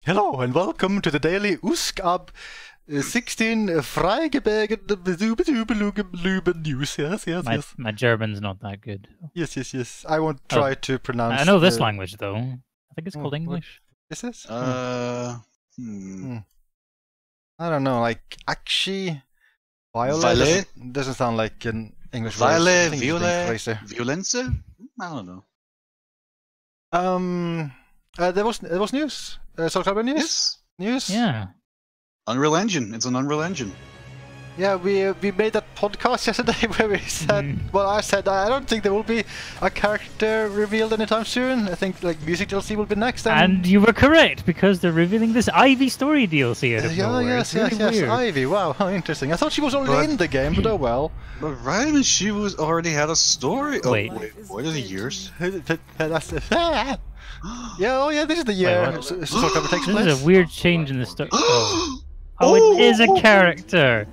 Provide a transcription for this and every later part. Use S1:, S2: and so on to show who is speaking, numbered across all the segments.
S1: Hello and welcome to the daily Usk ab 16 Freigebirgen news. Yes.
S2: My German's not that good.
S1: Yes. I won't try to pronounce.
S2: I know this language though. I think it's called English.
S1: Is this?
S3: I
S1: don't know. Like Akshi, Violet doesn't sound like an English
S3: Violet,
S1: word.
S3: Violet, Violence? I don't know.
S1: There was news. Soul Calibur news.
S3: Yes.
S1: News.
S2: Yeah.
S3: Unreal Engine. It's an Unreal Engine.
S1: Yeah, we made that podcast yesterday where we said, well, I said I don't think there will be a character revealed anytime soon. I think like music DLC will be next.
S2: And you were correct because they're revealing this Ivy story DLC out of nowhere.
S1: Yes,
S2: weird.
S1: Ivy. Wow, how interesting. I thought she was already in the game, but oh well.
S3: But right, she already had a story.
S2: Wait.
S3: Oh, wait, what are the years?
S1: That's yeah, this is the year Soul Calibur takes place.
S2: This is a weird change in the story. Oh, it is a character.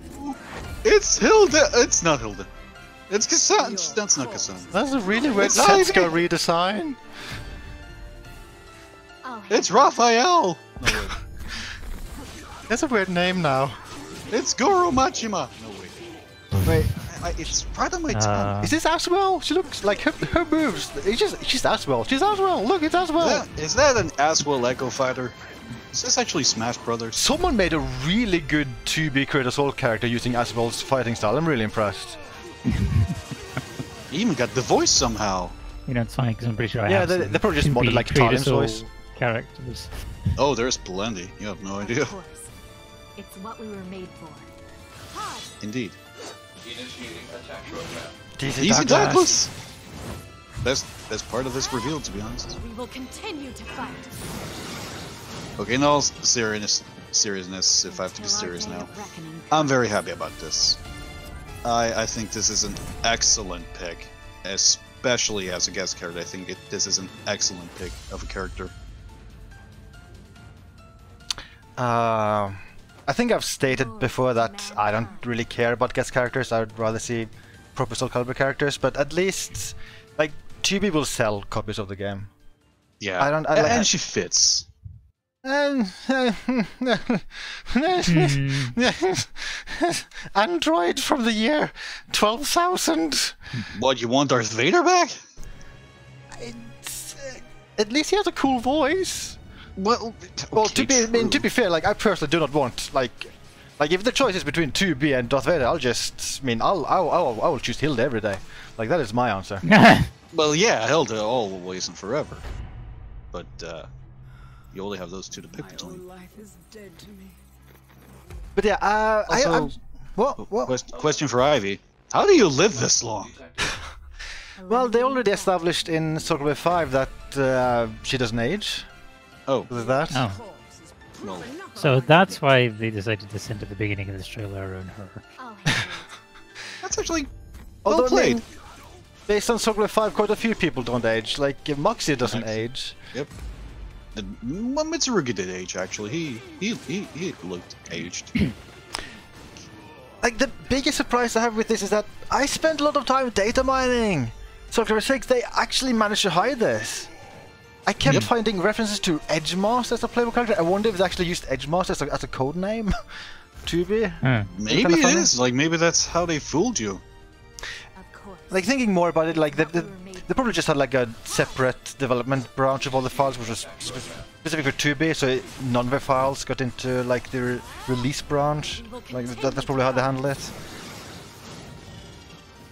S3: It's Hilda. It's not Hilda. It's Kassan. That's not Kassan.
S1: That's a really weird
S3: It's
S1: Setsuko redesign.
S3: It's Raphael. No, wait.
S1: That's a weird name now.
S3: It's Goro Machima. No,
S1: Wait.
S3: It's right on my tongue.
S1: Is this Aswell? She looks like her moves. She's Aswell. She's Aswell. Look, it's Aswell.
S3: Is that an Aswell Echo Fighter? Is this actually Smash Brothers?
S1: Someone made a really good 2B Creator Soul character using Aswell's fighting style. I'm really impressed.
S3: He even got the voice somehow.
S2: You know, it's funny because I'm pretty sure I have
S1: they probably just modded like Italian's voice.
S2: Characters.
S3: Oh, there's plenty. You have no idea.
S4: Of course. It's what we were made for.
S3: Indeed.
S5: Initiating attack program.
S3: Easy Douglas! That's part of this reveal, to be honest.
S4: We will continue to fight.
S3: Okay, in all seriousness, if I have to be serious now, I'm very happy about this. I think this is an excellent pick, especially as a guest character. I think this is an excellent pick of a character.
S1: I think I've stated before that I don't really care about guest characters. I would rather see proper Soul Calibur characters, but at least, like, 2B will sell copies of the game.
S3: Yeah, and she fits.
S1: Android from the year 12,000.
S3: What, you want Darth Vader back?
S1: At least he has a cool voice.
S3: Well,
S1: to be fair, like I personally do not want like if the choice is between 2B and Darth Vader, I'll choose Hilda every day. Like that is my answer.
S3: Well, yeah, Hilda always and forever. But you only have those two to pick between.
S1: But yeah,
S3: what? Question for Ivy: how do you live this long?
S1: Well, they already established in Soul Calibur 5 that she doesn't age.
S3: Oh.
S1: Is that?
S2: Oh.
S3: Well.
S2: So that's why they decided to send at the beginning of this trailer on her.
S3: That's actually well played.
S1: Based on Soul Calibur 5, quite a few people don't age. Like Moxie doesn't age.
S3: Yep. Well, Mitsurugi did age actually. He looked aged.
S1: Like the biggest surprise I have with this is that I spent a lot of time data mining. Soul Calibur 6, they actually managed to hide this. I kept finding references to Edgemaster as a playable character. I wonder if they actually used Edgemaster as a code name. 2B.
S3: Maybe it is. Like maybe that's how they fooled you.
S1: Like thinking more about it, like they probably just had like a separate development branch of all the files, which was specific for 2B, so none of the files got into like the release branch. Like that's probably how they handle it.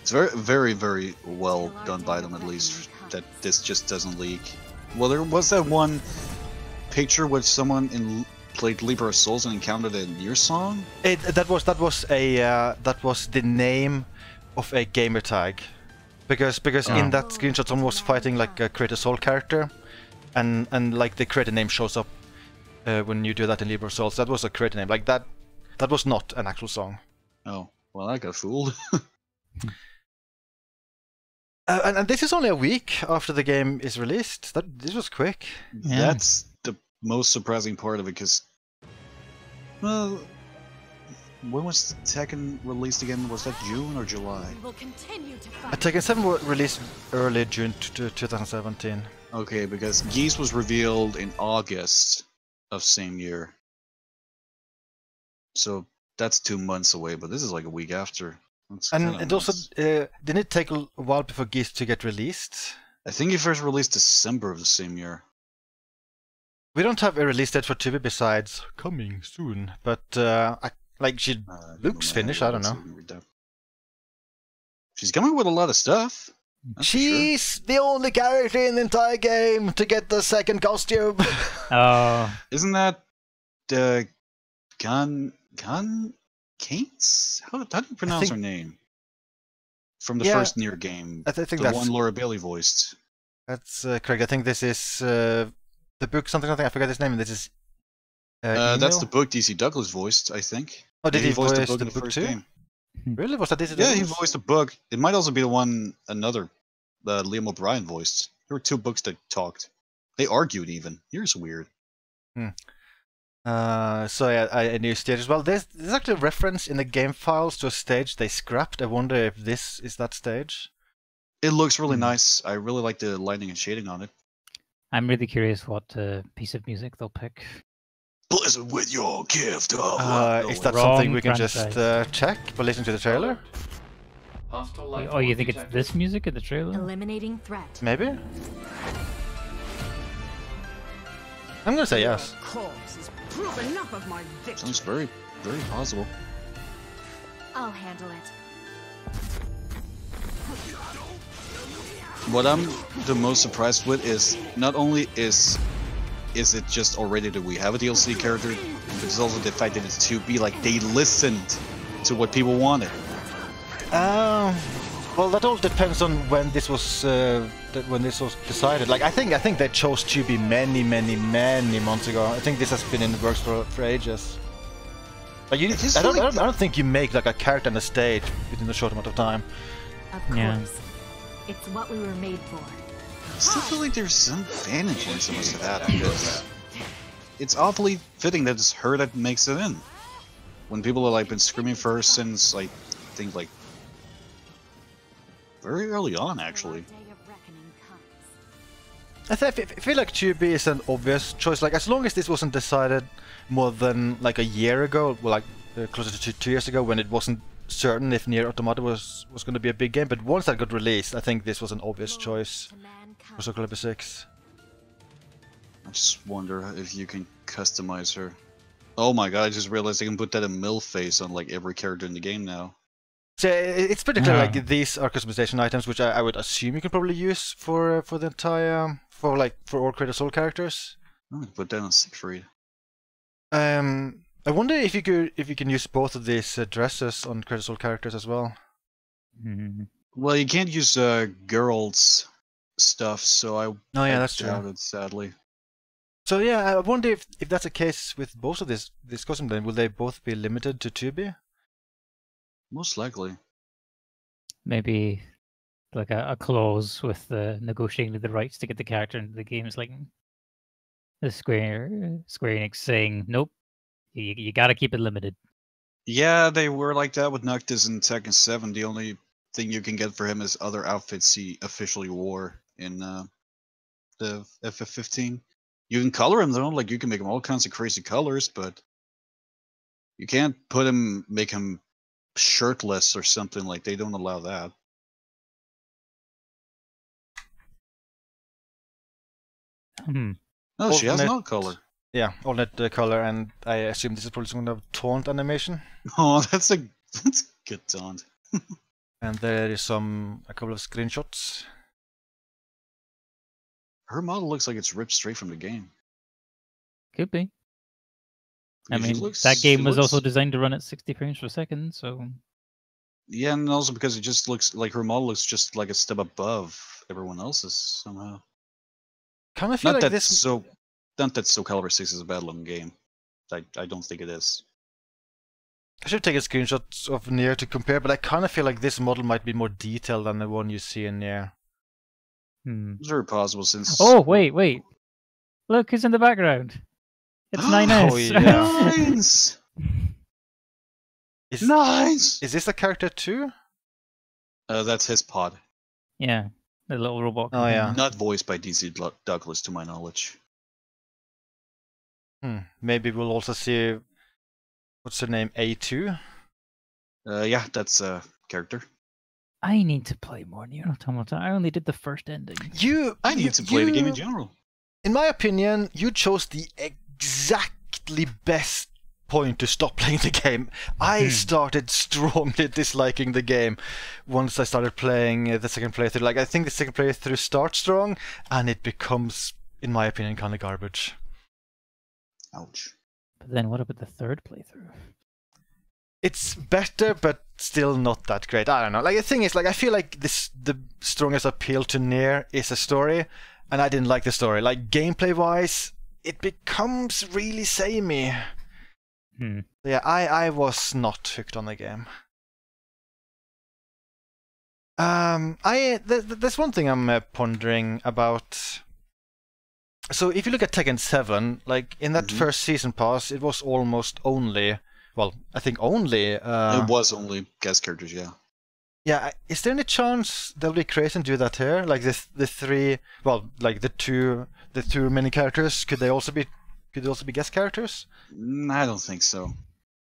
S3: It's very well done by them, at least that this just doesn't leak. Well, there was that one picture where someone played Libra Souls and encountered a Nier song.
S1: That was the name of a gamer tag, because in that screenshot someone was fighting like a Creator Soul character, and like the creator name shows up when you do that in Libra Souls. That was a creator name. Like that was not an actual song.
S3: Oh well, I got fooled.
S1: And this is only a week after the game is released. This was quick.
S2: Yeah.
S3: That's the most surprising part of it, because, well, when was Tekken released again? Was that June or July?
S1: Tekken 7 was released early June 2017.
S3: Okay, because Geese was revealed in August of same year. So that's 2 months away, but this is like a week after. That's
S1: And
S3: kinda
S1: it also
S3: nuts.
S1: didn't it take a while before Geese to get released?
S3: I think he first released December of the same year.
S1: We don't have a release date for Tubi besides coming soon, but like she looks finished. I don't know.
S3: She's coming with a lot of stuff. That's for sure.
S1: She's the only character in the entire game to get the second costume.
S2: Oh,
S3: Isn't that the Cates? How do you pronounce her name? From the first Nier game.
S1: I think
S3: the
S1: that's
S3: one Laura Bailey voiced.
S1: That's correct. I think this is the book something. I forgot his name. This is.
S3: That's the book DC Douglas voiced, I think.
S1: Oh, did
S3: Yeah,
S1: he voice
S3: the book
S1: the
S3: in the
S1: book
S3: first
S1: too?
S3: game.
S1: Really? Was that DC
S3: Yeah,
S1: Douglas?
S3: he voiced the book. It might also be the one another Liam O'Brien voiced. There were 2 books that talked. They argued even. Here's weird.
S1: So yeah, a new stage as well. There's actually a reference in the game files to a stage they scrapped. I wonder if this is that stage.
S3: It looks really nice. I really like the lighting and shading on it.
S2: I'm really curious what piece of music they'll pick.
S3: Blizzard with your gift.
S1: Is that
S2: Wrong
S1: something we can
S2: franchise.
S1: just check by listening to the trailer?
S5: Hostile life
S2: Oh, you
S5: form
S2: think it's
S5: detected.
S2: this music in the trailer?
S4: Eliminating threat.
S1: Maybe. I'm gonna say yes.
S6: Corpse is proof enough of my victory.
S3: Sounds very, very possible.
S4: I'll handle it.
S3: What I'm the most surprised with is not only is it just already that we have a DLC character, but it's also the fact that it's 2B. Like they listened to what people wanted.
S1: Well, that all depends on when this was decided. Like I think they chose to be many months ago. I think this has been in the works for ages. Like I don't think you make like a character on a stage within a short amount of time.
S4: Of course.
S2: Yeah.
S4: It's what we were made for.
S3: I still feel like there's some fan influence that must have happened. Because it's awfully fitting that it's her that makes it in. When people have like been screaming for her since I think like very early on, actually.
S4: Day of reckoning comes.
S1: I feel like 2B is an obvious choice. Like as long as this wasn't decided more than like a year ago, well, like closer to 2 years ago, when it wasn't certain if Nier Automata was going to be a big game. But once that got released, I think this was an obvious choice
S4: To mankind.
S1: for Soul Calibur 6.
S3: I just wonder if you can customize her. Oh my god! I just realized I can put that in MILF face on like every character in the game now.
S1: So it's pretty clear.
S2: Yeah.
S1: Like these are customization items, which I would assume you can probably use for the entire for all Creator Soul characters.
S3: I can put that on Siegfried.
S1: I wonder if you can use both of these dresses on Creator Soul characters as well.
S2: Mhm.
S3: Well, you can't use girls stuff, so I.
S1: Oh yeah, that's
S3: doubt
S1: true.
S3: it, sadly.
S1: So yeah, I wonder if that's the case with both of this costume. Then will they both be limited to 2B?
S3: Most likely.
S2: Maybe like a clause with negotiating the rights to get the character into the game. It's like the Square Enix saying, nope, you got to keep it limited.
S3: Yeah, they were like that with Noctis in Tekken 7. The only thing you can get for him is other outfits he officially wore in the FF15. You can color him though, like you can make him all kinds of crazy colors, but you can't make him shirtless or something. Like they don't allow that. No, she has
S1: Alternate-
S3: no color.
S1: Yeah, alternate color, and I assume this is probably some kind of taunt animation.
S3: Oh, that's a good taunt.
S1: And there is a couple of screenshots.
S3: Her model looks like it's ripped straight from the game.
S2: Could be. I
S3: She
S2: mean,
S3: looks-
S2: that game
S3: she
S2: was also
S3: looks-
S2: designed to run at 60 frames per second, so
S3: Yeah, and also because it just looks like her model looks just like a step above everyone else's somehow.
S1: Kind of feel
S3: Not
S1: like
S3: that
S1: this.
S3: not that Soul Calibur 6 is a bad-looking game. I don't think it is.
S1: I should take a screenshot of Nier to compare, but I kind of feel like this model might be more detailed than the one you see in Nier.
S3: It's very possible since.
S2: Oh, wait. Look, who's in the background? It's 9S.
S1: Oh, yeah.
S3: Nice!
S1: Is,
S3: Nice!
S1: is this a character too?
S3: That's his pod.
S2: Yeah, the little robot.
S1: Oh, yeah.
S3: Not voiced by DC Douglas, to my knowledge.
S1: Maybe we'll also see, what's her name, A2?
S3: Yeah, that's a character.
S2: I need to play more Nier Automata. I only did the first ending.
S3: I need to play the game in general.
S1: In my opinion, you chose the exactly best point to stop playing the game. I started strongly disliking the game once I started playing the second playthrough. Like, I think the second playthrough starts strong, and it becomes, in my opinion, kind of garbage.
S3: Ouch.
S2: But then what about the third playthrough?
S1: It's better, but still not that great. I don't know. Like, the thing is, like, I feel like the strongest appeal to Nier is a story, and I didn't like the story. Like, gameplay-wise, it becomes really samey. Yeah, I was not hooked on the game. There's one thing I'm pondering about. So if you look at Tekken 7, like in that first season pass, it was almost only, well, I think only.
S3: It was only guest characters, yeah.
S1: Yeah, is there any chance they'll be creative and do that here? Like the three, well, like the two main characters, could they also be guest characters?
S3: I don't think so.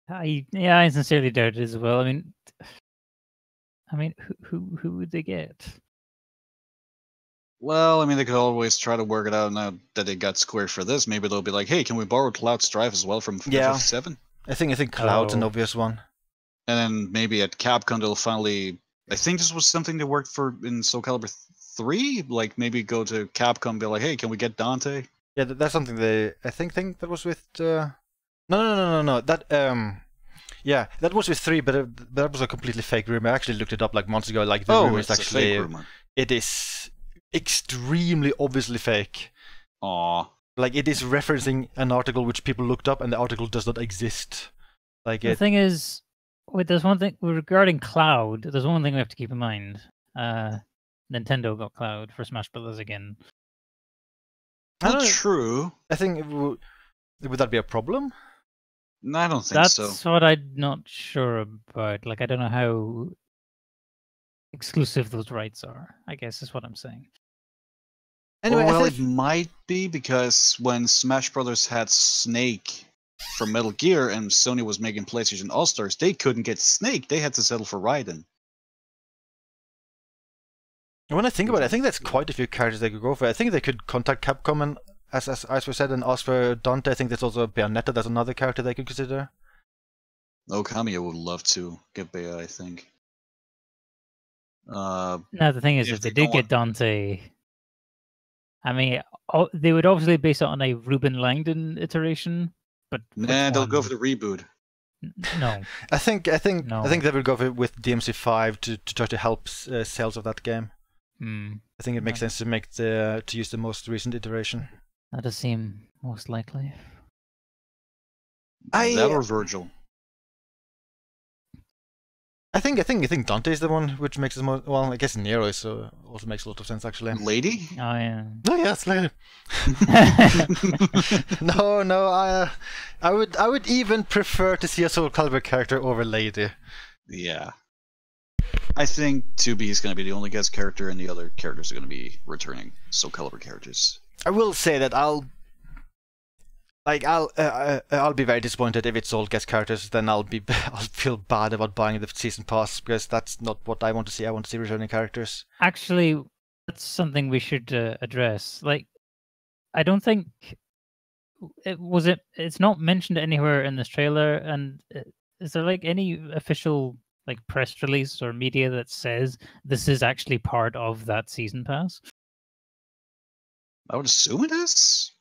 S2: I sincerely doubt it as well. I mean, who would they get?
S3: Well, I mean, they could always try to work it out now that they got Square for this. Maybe they'll be like, hey, can we borrow Cloud's Drive as well from Final Fantasy 7?
S1: I think Cloud's an obvious one.
S3: And then maybe at Capcom they'll finally... I think this was something that worked for in Soul Calibur 3. Like, maybe go to Capcom and be like, hey, can we get Dante?
S1: Yeah, that's something they... I think that was with... No. That... Yeah, that was with 3, but that was a completely fake rumor. I actually looked it up like months ago. Like, the rumor is actually...
S3: a fake rumor.
S1: It is extremely obviously fake.
S3: Aww.
S1: Like, it is referencing an article which people looked up, and the article does not exist. Like,
S2: the thing is, there's one thing regarding Cloud. There's one thing we have to keep in mind. Nintendo got Cloud for Smash Bros. Again.
S3: Not true.
S1: I think would that be a problem?
S3: No, I don't think so.
S2: That's what I'm not sure about. Like, I don't know how exclusive those rights are, I guess is what I'm saying.
S1: Anyway,
S3: well, it might be because when Smash Brothers had Snake from Metal Gear and Sony was making PlayStation All-Stars, they couldn't get Snake. They had to settle for Raiden.
S1: When I think about it, I think that's quite a few characters they could go for. I think they could contact Capcom and, as we said, and ask for Dante. I think there's also Bayonetta. That's another character they could consider.
S3: Okami would love to get Bea, I think.
S2: No, the thing is, if they did get Dante, I mean, they would obviously base it on a Ruben Langdon iteration, but
S3: nah, they'll go for the reboot.
S2: No,
S1: I think they will go with DMC5 to try to help sales of that game. I think it makes sense to use the most recent iteration.
S2: That does seem most likely.
S3: That or Virgil.
S1: I think Dante is the one which makes it more. Well, I guess Nero is also makes a lot of sense actually.
S3: Lady?
S2: Oh yeah.
S1: No, yeah, it's Lady. No. I would even prefer to see a Soul Calibur character over Lady.
S3: Yeah. I think 2B is going to be the only guest character, and the other characters are going to be returning Soul Calibur characters.
S1: I will say that I'll be very disappointed if it's all guest characters. Then I'll feel bad about buying the season pass because that's not what I want to see. I want to see returning characters.
S2: Actually, that's something we should address. Like, I don't think it's not mentioned anywhere in this trailer. And is there like any official like press release or media that says this is actually part of that season pass?
S3: I would assume it is.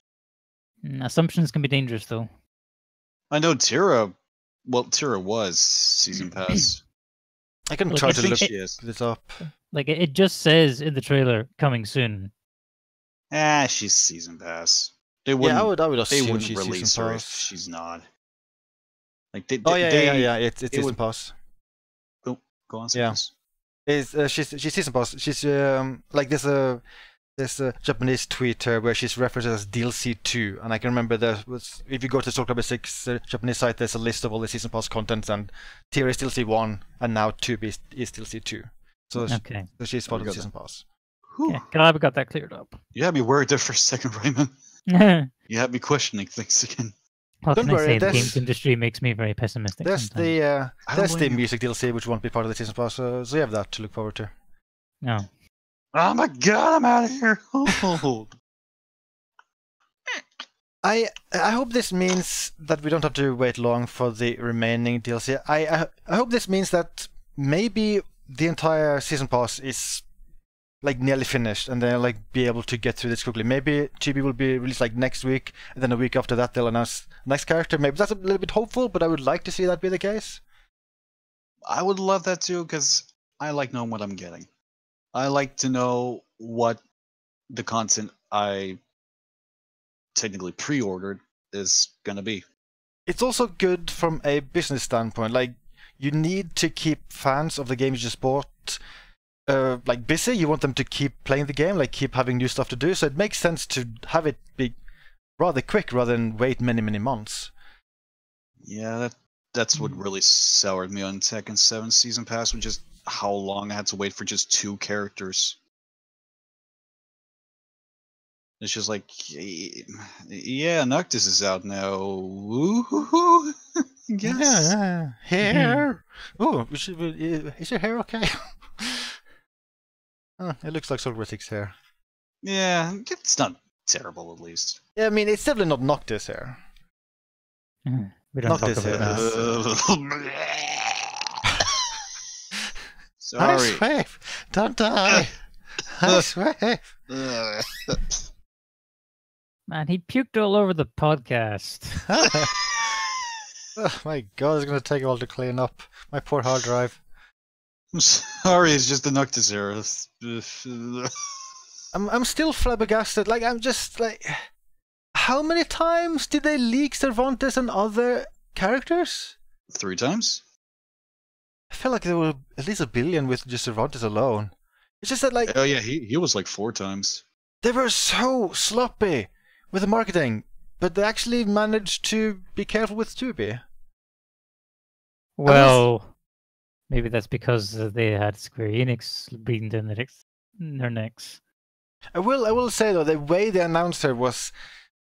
S2: Assumptions can be dangerous, though.
S3: I know Tira was season pass.
S1: I can try to look this up.
S2: Like, it just says in the trailer, coming soon.
S3: She's season pass.
S1: I would assume
S3: they wouldn't
S1: she's
S3: release
S1: season
S3: her
S1: pass.
S3: if she's not. Like
S1: It's season pass.
S3: Go on.
S1: Yeah, she's season pass. She's like there's a Japanese tweet where she's referenced as DLC 2, and I can remember if you go to Soul Calibur 6 Japanese site, there's a list of all the season pass contents, and Tier is DLC 1, and now 2B is DLC 2. So she's part of the season pass.
S2: Yeah, glad we got that cleared up.
S3: You had me worried there for a second, Raymond. You had me questioning things again.
S2: What
S1: Don't
S2: can I
S1: worry,
S2: say? The
S1: there's-
S2: games industry makes me very pessimistic.
S1: There's
S2: sometimes.
S1: the music DLC, which won't be part of the season pass, so you have that to look forward to.
S2: No.
S3: Oh my god, I'm out of here. Oh.
S1: I hope this means that we don't have to wait long for the remaining DLC. I hope this means that maybe the entire season pass is like nearly finished, and they'll like be able to get through this quickly. Maybe Chibi will be released like next week, and then a week after that they'll announce next character. Maybe that's a little bit hopeful, but I would like to see that be the case.
S3: I would love that too, because I like knowing what I'm getting. I like to know what the content I technically pre-ordered is gonna be.
S1: It's also good from a business standpoint. Like, you need to keep fans of the game you just bought like busy. You want them to keep playing the game, like keep having new stuff to do. So it makes sense to have it be rather quick rather than wait many months.
S3: Yeah, that's what really soured me on Tekken 7 Season Pass, was just how long I had to wait for just 2 characters. It's just like, yeah, Noctis is out now. Woo-hoo-hoo. Yes.
S1: Yeah, hair. Oh, is your hair okay? Oh, it looks like Solgratic's hair.
S3: Yeah, it's not terrible at least.
S1: Yeah, I mean, it's definitely not Noctis hair.
S2: We don't talk
S1: Noctis
S2: about
S1: hair.
S3: that.
S1: Nice
S3: Sorry.
S1: wave. Don't die. Nice wave.
S2: Man, he puked all over the podcast.
S1: Oh my god, it's gonna take a while to clean up. My poor hard drive.
S3: I'm sorry, it's just the Noctis era.
S1: I'm still flabbergasted. Like, I'm just like, how many times did they leak Cervantes and other characters?
S3: 3 times?
S1: I feel like there were at least 1 billion with just Cervantes alone. It's just that, like,
S3: Oh yeah, he was like 4 times.
S1: they were so sloppy with the marketing, but they actually managed to be careful with Tubi.
S2: Well, maybe that's because they had Square Enix breathing down their necks.
S1: I will say though, the way they announced it was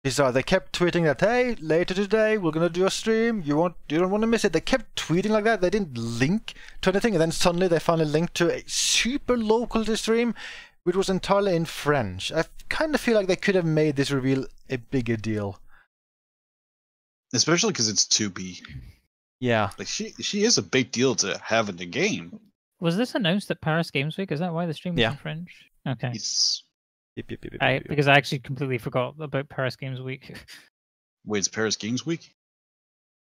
S1: bizarre. They kept tweeting that, hey, later today we're gonna do a stream. You don't want to miss it. They kept tweeting like that. They didn't link to anything, and then suddenly they finally linked to a super local stream, which was entirely in French. I kind of feel like they could have made this reveal a bigger deal.
S3: Especially because it's 2B.
S1: Yeah.
S3: Like she is a big deal to have in the game.
S2: Was this announced at Paris Games Week? Is that why the stream was
S1: Yeah.
S2: in French? Okay.
S3: It's
S2: Because I actually completely forgot about Paris Games Week.
S3: wait, it's Paris Games Week?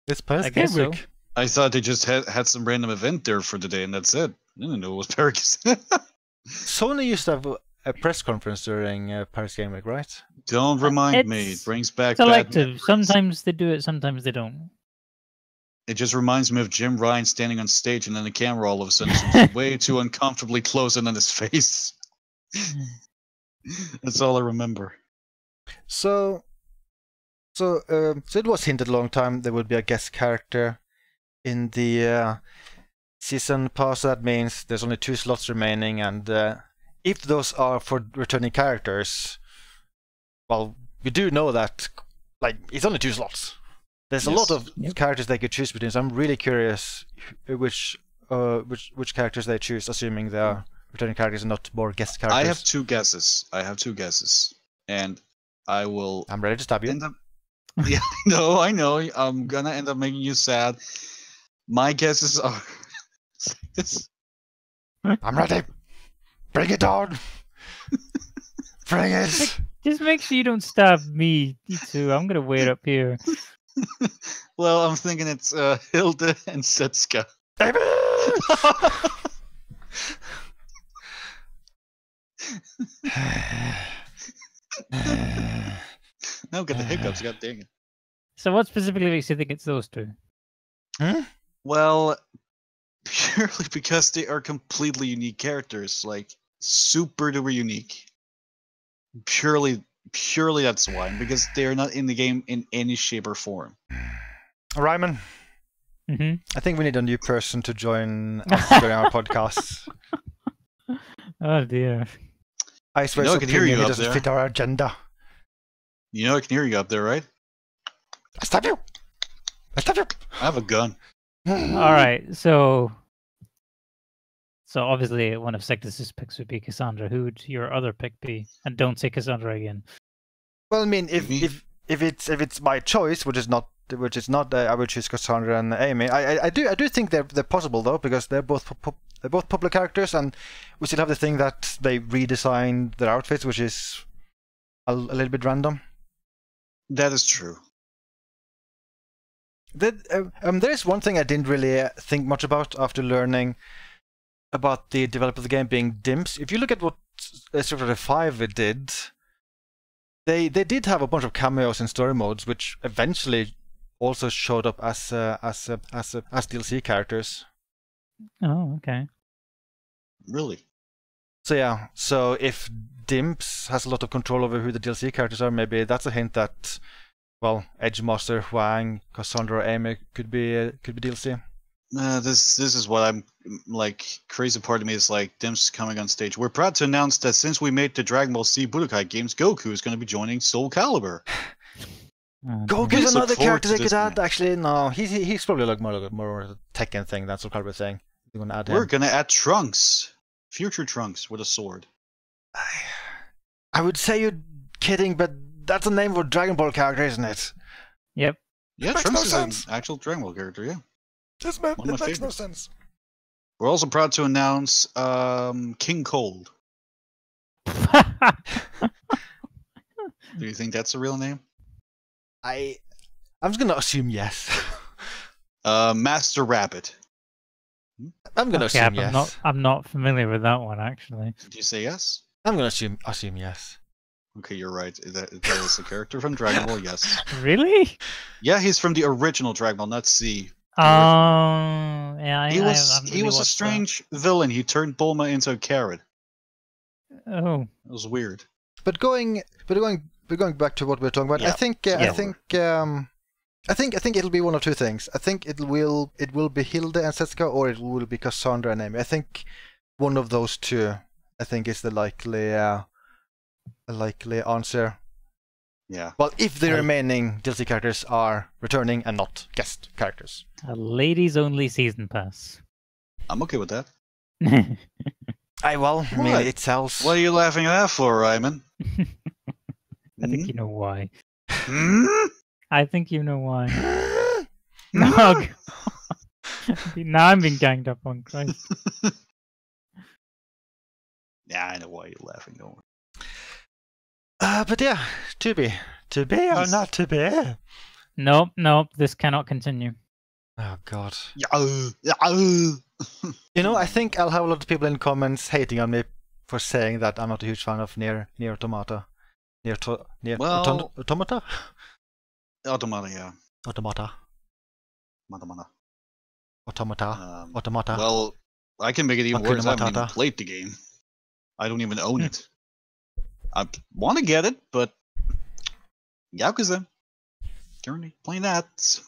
S1: It's Paris
S2: I
S1: Game
S2: guess so.
S1: Week.
S3: I thought they just had some random event there for the day and that's it. I didn't know it was Paris.
S1: Sony used to have a press conference during Paris Game Week, right?
S3: Don't remind me. It
S2: It's
S3: brings back bad
S2: selective.
S3: memories.
S2: Sometimes they do it, sometimes they don't.
S3: It just reminds me of Jim Ryan standing on stage and then the camera all of a sudden zooms way too uncomfortably close in on his face. That's all I remember.
S1: So it was hinted a long time there would be a guest character in the season pass. That means there's only 2 slots remaining, and if those are for returning characters, well, we do know that like it's only 2 slots. There's a lot of characters they could choose between, so I'm really curious which characters they choose, assuming they are returning characters and not more guest characters.
S3: I have 2 guesses. And I will
S1: I'm ready to stab you.
S3: end up... Yeah, I know. I'm gonna end up making you sad. My guesses are...
S1: I'm ready. Bring it on. Bring it.
S2: Just make sure you don't stab me, you two. I'm gonna wait up here.
S3: Well, I'm thinking it's Hilda and Setsuka.
S1: Baby!
S3: Now I've got the hiccups, god dang it.
S2: So what specifically makes you think it's those 2?
S3: Well, purely because they are completely unique characters, like super duper unique. Purely that's why, because they are not in the game in any shape or form.
S1: Ryman,
S2: Mm-hmm.
S1: I think we need a new person to join us during our podcasts.
S2: Oh dear.
S1: I swear,
S3: I can hear you
S1: it
S3: up
S1: doesn't
S3: there.
S1: fit our agenda.
S3: You know I can hear you up there, right?
S1: Stab you!
S3: I have a gun.
S2: All right, so obviously one of Cygnus's picks would be Cassandra. Who would your other pick be? And don't say Cassandra again.
S1: Well, I mean,
S3: Me?
S1: if it's my choice, which is not, I would choose Cassandra and Amy. I do think they're possible though, because they're both popular characters, and we still have the thing that they redesigned their outfits, which is a little bit random.
S3: That is true.
S1: There is one thing I didn't really think much about after learning about the developer of the game being Dimps. If you look at what Street Fighter 5 did, they did have a bunch of cameos in story modes, which eventually also showed up as DLC characters.
S2: Oh, okay.
S3: Really?
S1: So yeah, so if Dimps has a lot of control over who the DLC characters are, maybe that's a hint that, well, Edgemaster, Huang, Cassandra, or Amy could be DLC.
S3: This is what I'm like. Crazy part of me is like Dimps coming on stage. We're proud to announce that since we made the Dragon Ball Z Budokai games, Goku is going to be joining Soul Calibur.
S1: Goku's
S3: Just look
S1: another
S3: forward
S1: character
S3: to
S1: they
S3: this,
S1: could add.
S3: man.
S1: Actually, no, he's probably like more a Tekken thing. That's what Calibur saying. They're gonna add
S3: We're
S1: him.
S3: going to add Trunks, future Trunks with a sword.
S1: I would say you're kidding, but that's the name of a Dragon Ball character, isn't it?
S2: Yep.
S3: Yeah,
S1: Makes
S3: Trunks
S1: no
S3: is
S1: sense.
S3: an actual Dragon Ball character. Yeah.
S1: It
S3: One of my
S1: makes no
S3: favorites.
S1: sense.
S3: We're also proud to announce King Cold. Do you think that's a real name?
S1: I'm just gonna assume yes.
S3: Master Rabbit.
S1: I'm gonna
S2: Okay,
S1: assume yes.
S2: I'm not familiar with that one actually.
S3: Did you say yes?
S1: I'm gonna assume yes.
S3: Okay, you're right. That is a character from Dragon Ball. Yes.
S2: Really?
S3: Yeah, he's from the original Dragon Ball, not Z.
S2: Oh, yeah.
S3: He
S2: I
S3: was
S2: haven't really
S3: a
S2: watched that.
S3: strange villain. He turned Bulma into a carrot.
S2: Oh,
S3: It was weird.
S1: But going back to what we're talking about,
S3: Yeah.
S1: I think it'll be one of two things. I think it will be Hilde and Setsuka, or it will be Cassandra and Amy. I think one of those two, I think, is the likely answer.
S3: Yeah.
S1: Well, if the
S2: Well-
S1: remaining DLC characters are returning and not guest characters.
S2: a ladies only season pass.
S3: I'm okay with that.
S2: I
S1: I mean,
S3: What?
S1: it sells.
S3: What are you laughing at that for, Ryman?
S2: think you know why.
S3: Hmm?
S2: I think you know why. No. Now I'm being ganged up on, Christ.
S3: Yeah, I know why you're laughing. Don't worry.
S1: But yeah, to be or
S3: Yes.
S1: not to be.
S2: Nope, this cannot continue.
S1: Oh God.
S3: Yeah.
S1: You know, I think I'll have a lot of people in comments hating on me for saying that I'm not a huge fan of Nier Automata.
S3: Well-
S1: Automata?
S3: Automata, yeah.
S1: Automata.
S3: Um,
S1: Automata.
S3: Well, I can make it even
S1: Hakuna
S3: worse. I haven't even
S1: Matata.
S3: played the game. I don't even own it. I want to get it, but Yakuza. Currently playing that. So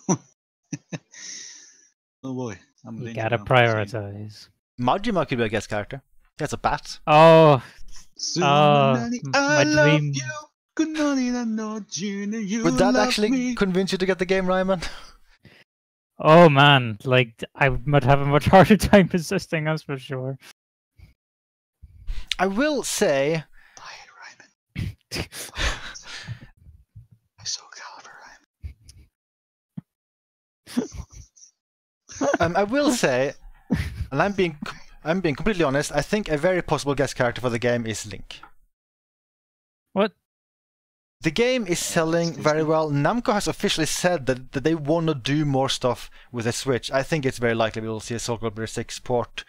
S3: oh boy. I'm in
S2: You
S3: danger
S2: gotta
S3: now.
S2: prioritize.
S1: Majima could be a guest character. That's a bat.
S2: Oh,
S3: Tsunami,
S2: my
S3: I love
S2: dream.
S3: you. Good morning, I know Junior, you
S1: Would that
S3: love
S1: actually
S3: me.
S1: convince you to get the game, Ryman?
S2: oh man, like I would have a much harder time persisting, that's for sure.
S1: I will say,
S3: Buy it, Ryman. I saw Calibur, Ryman.
S1: I will say, and I'm being completely honest. I think a very possible guest character for the game is Link.
S2: What?
S1: The game is selling
S3: Excuse
S1: very
S3: me?
S1: well. Namco has officially said that they want to do more stuff with the Switch. I think it's very likely we will see a Soul Calibur 6 port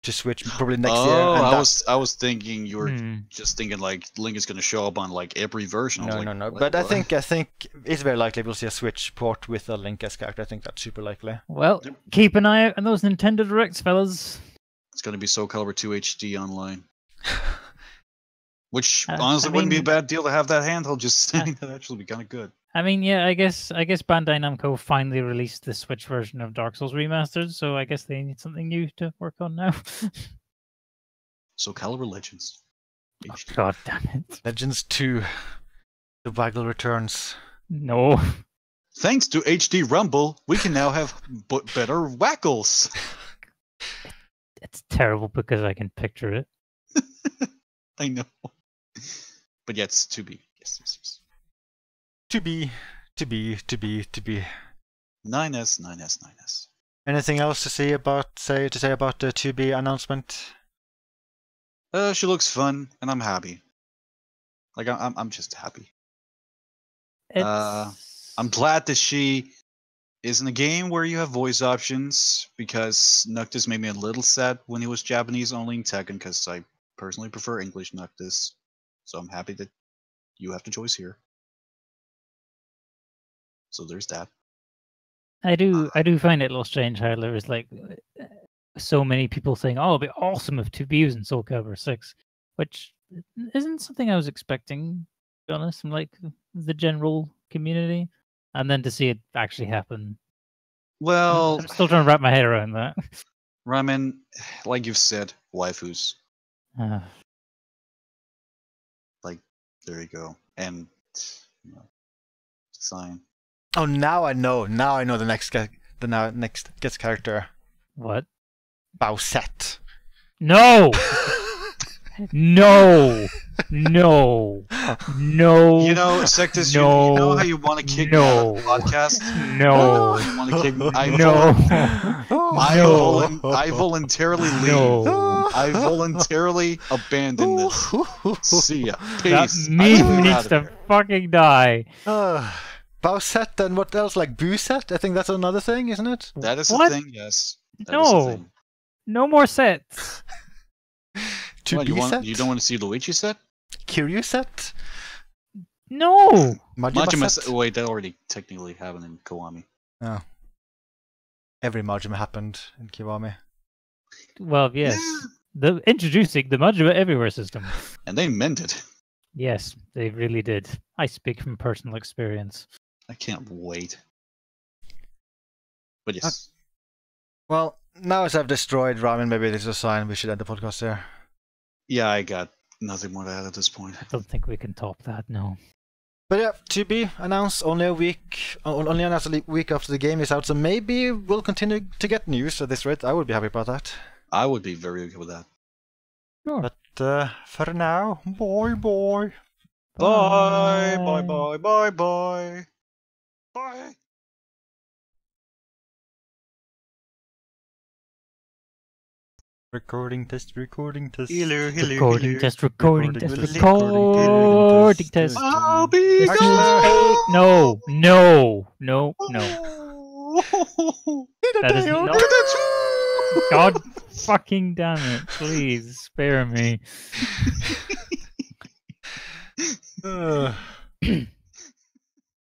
S1: to Switch probably next year.
S3: Oh,
S1: And
S3: I was thinking you were
S2: Hmm.
S3: just thinking like Link is going to show up on like every version. I was
S1: No,
S3: like,
S1: no.
S3: what?
S1: But I think it's very likely we'll see a Switch port with a Link as character. I think that's super likely.
S2: Well,
S3: Yep.
S2: keep an eye out on those Nintendo Directs, fellas.
S3: It's going to be Soul Calibur 2 HD online. Which
S2: I
S3: honestly wouldn't be a
S2: mean-
S3: bad deal to have that handheld just saying that actually be kind of good.
S2: I mean, yeah, I guess Bandai Namco finally released the Switch version of Dark Souls Remastered, so I guess they need something new to work on now.
S3: Soul Calibur Legends.
S2: Oh,
S3: HD.
S2: God damn it.
S1: Legends 2. The Waggle returns.
S2: No.
S3: Thanks to HD Rumble, we can now have better wackles.
S2: It's terrible because I can picture it.
S3: I know. But yeah, it's to be. Yes.
S1: To be.
S3: 9S.
S1: Anything else to say about the 2B announcement?
S3: She looks fun, and I'm happy. Like I'm just happy. I'm glad that she is in a game where you have voice options, because Noctis made me a little sad when he was Japanese only in Tekken, because I personally prefer English Noctis. So I'm happy that you have the choice here. So there's that.
S2: I do find it a little strange how there was like so many people saying, "Oh, it'd be awesome if 2B was in Soul Calibur 6," which isn't something I was expecting, to be honest, from like the general community. And then to see it actually happen.
S3: Well,
S2: I'm still trying to wrap my head around that.
S3: Ramen, like you've said, waifus. Like, there you go. And, design.
S1: Oh, now I know. Now I know the next guest character.
S2: What?
S1: Bowsette.
S2: No! No! No! No!
S3: You know, Sectus,
S2: No.
S3: you know how you want to kick me out of the podcast?
S2: No!
S3: You want to kick me?
S2: No!
S3: I voluntarily leave.
S2: No!
S3: I voluntarily abandon this. See ya.
S2: That
S3: Peace.
S2: meme needs to fucking die.
S1: Bowsette and what else? Like Boosette? I think that's another thing, isn't it?
S3: That is a
S2: What?
S3: thing, yes. That is a
S2: No!
S3: thing.
S2: No more sets!
S3: What,
S1: set?
S3: you don't want to see Luigi set?
S1: Kiryu set?
S2: No!
S1: Majima set?
S3: Wait, that already technically happened in Kiwami.
S1: Oh. Every Majima happened in Kiwami.
S2: Well, yes. Introducing the Majima Everywhere system.
S3: And they meant it.
S2: Yes, they really did. I speak from personal experience.
S3: I can't wait. But yes.
S1: Well, now as I've destroyed Ramen, maybe this is a sign we should end the podcast there.
S3: Yeah, I got nothing more to add at this point.
S2: I don't think we can top that, no.
S1: But yeah, to be announced only a week after the game is out, so maybe we'll continue to get news at this rate. I would be happy about that.
S3: I would be very okay with that.
S2: Sure.
S1: But for now, bye.
S3: Bye.
S1: Recording test.
S2: Recording test. Recording test. Recording test.
S3: I'll be
S2: No. That is not. God fucking damn it! Please spare me.